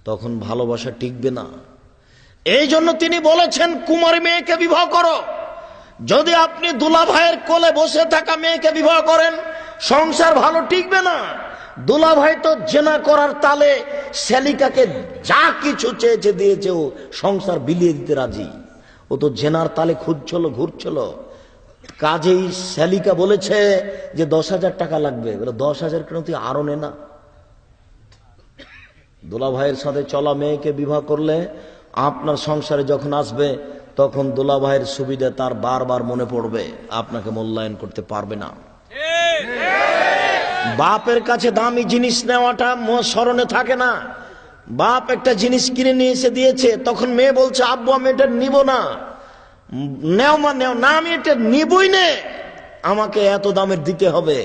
তখন ভালোবাসা টিকবে না। এই জন্য তিনি বলেছেন কুমারী মেয়েকে বিবাহ করো। যদি আপনি দুলা ভাইয়ের কোলে বসে থাকা মেয়েকে বিবাহ করেন, সংসার ভালো টিকবে না। দুলা ভাই তো জেনা করার তালে শ্যালিকাকে যা কিছু চেয়েছে দিয়েছে, ও সংসার বিলিয়ে দিতে রাজি। ও তো জেনার তালে খুঁজছিল, ঘুরছিল। কাজেই শ্যালিকা বলেছে যে 10,000 টাকা লাগবে। 10,000 কেন, তুই আরো নে না। দুলা ভাইয়ের সাথে চলা মেয়েকে বিবাহ করলে আপনার সংসারে যখন আসবে, তখন দুলা ভাইয়ের সুবিধা তার বারবার মনে পড়বে, আপনাকে মূল্যায়ন করতে পারবে না। বাপের কাছে দামি জিনিস নেওয়াটা স্মরণে থাকে না। বাপ একটা জিনিস কিনে নিয়ে এসে দিয়েছে, তখন মেয়ে বলছে আব্বু আমি এটা নিব না। নেও মা নেও না, আমি এটা নিবই না, আমাকে এত দামের দিতে হবে।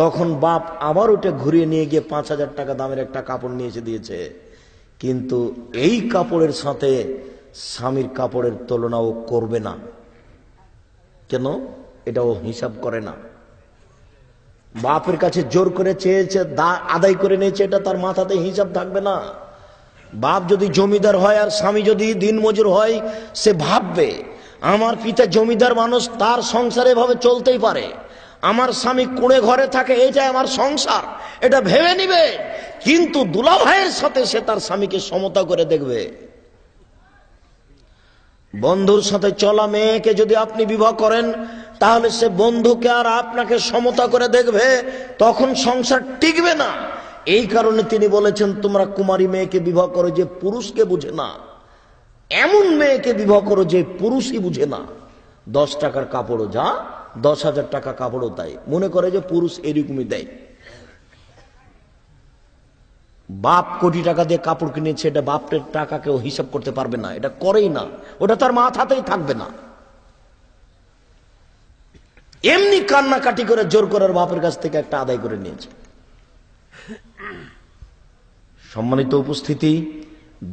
তখন বাপ আবার ওটা ঘুরিয়ে নিয়ে গিয়ে 5,000 টাকা দামের একটা কাপড় নিয়ে এসে দিয়েছে, কিন্তু এই কাপড়ের সাথে স্বামীর কাপড়ের তুলনা ও করবে না। কেন? এটা ও হিসাব করে না। বাপের কাছে জোর করে চেয়েছে, আদায় করে নিয়েছে, এটা তার মাথাতে হিসাব থাকবে না। বাপ যদি জমিদার হয় আর স্বামী যদি দিনমজুর হয়, সে ভাববে আমার পিতা জমিদার মানুষ, তার সংসারে এভাবে চলতেই পারে। আমার স্বামী কুঁড়ে ঘরে থাকে, এইটাই আমার সংসার, এটা ভেবে নিবে। কিন্তু দুলা ভাইয়ের সাথে সে তার স্বামীকে সমতা করে দেখবে। বন্ধুর সাথে চলা মেয়েকে যদি আপনি বিবাহ করেন, তাহলে সে বন্ধুকে আর আপনাকে সমতা করে দেখবে, তখন সংসার টিকবে না। এই কারণে তিনি বলেছেন তোমরা কুমারী মেয়েকে বিবাহ করো যে পুরুষকে বুঝে না, এমন মেয়েকে বিবাহ করো যে পুরুষই বুঝে না। 10 টাকার কাপড়ও যা, 10,000 টাকা কাপড়ও তাই, মনে করে যে পুরুষ এরকমই দেয়। বাপ কোটি টাকা দিয়ে কাপড় কিনেছে, এটা বাপের টাকা কেউ হিসাব করতে পারবে না, এটা করেই না, ওটা তার মাথাতেই থাকবে না। এমনি কান্নাকাটি করে জোর করার বাপের কাছ থেকে একটা আদায় করে নিয়েছে। সম্মানিত উপস্থিতি,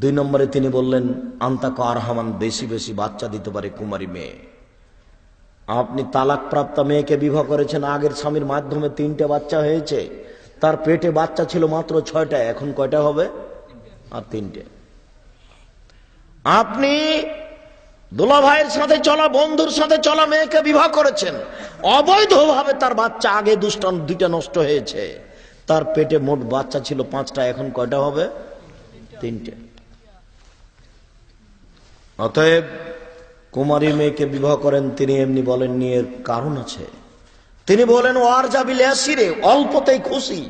2 নম্বরে তিনি বললেন আন্তাক আরহামান, বেশি বেশি বাচ্চা দিতে পারে কুমারী মেয়ে। আপনি তালাক প্রাপ্ত মেয়েকে বিবাহ করেছেন, আগের স্বামীর মাধ্যমে 3টে বাচ্চা হয়েছে, তার পেটে বাচ্চা ছিল মাত্র 6টা, এখন কয়টা হবে? আর 3টে। আপনি দুলা ভাইয়ের সাথে চলা, বন্ধুর সাথে চলা মেয়েকে বিবাহ করেছেন, অবৈধভাবে তার বাচ্চা আগে 2টা নষ্ট হয়েছে, তার পেটে মোট বাচ্চা ছিল 5টা, এখন কয়টা হবে? 3টে। অতএব কুমারী মেয়েকে বিবাহ করেন, তিনি এমনি বলেননি, এর কারণ আছে। তিনি বলেন ওয়ার যাবিল আসিরে, অল্পতেই খুশি।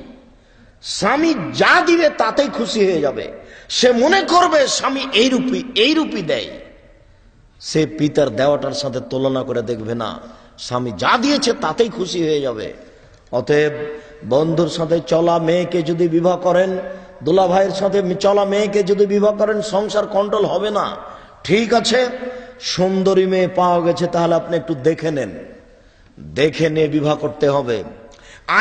স্বামী যা দিবে তাতেই খুশি হয়ে যাবে। সে মনে করবে স্বামী এইরূপই দেয়, সে পিতার দেওয়াটার সাথে তুলনা করে দেখবে না, স্বামী যা দিয়েছে তাতেই খুশি হয়ে যাবে। অতএব বন্ধুর সাথে চলা মেয়েকে যদি বিবাহ করেন, দুলা ভাইয়ের সাথে চলা মেয়েকে যদি বিবাহ করেন, সংসার কন্ট্রোল হবে না। ঠিক আছে, সুন্দরী মেয়ে পাওয়া গেছে, তাহলে আপনি একটু দেখে নেন, দেখে নিয়ে বিবাহ করতে হবে।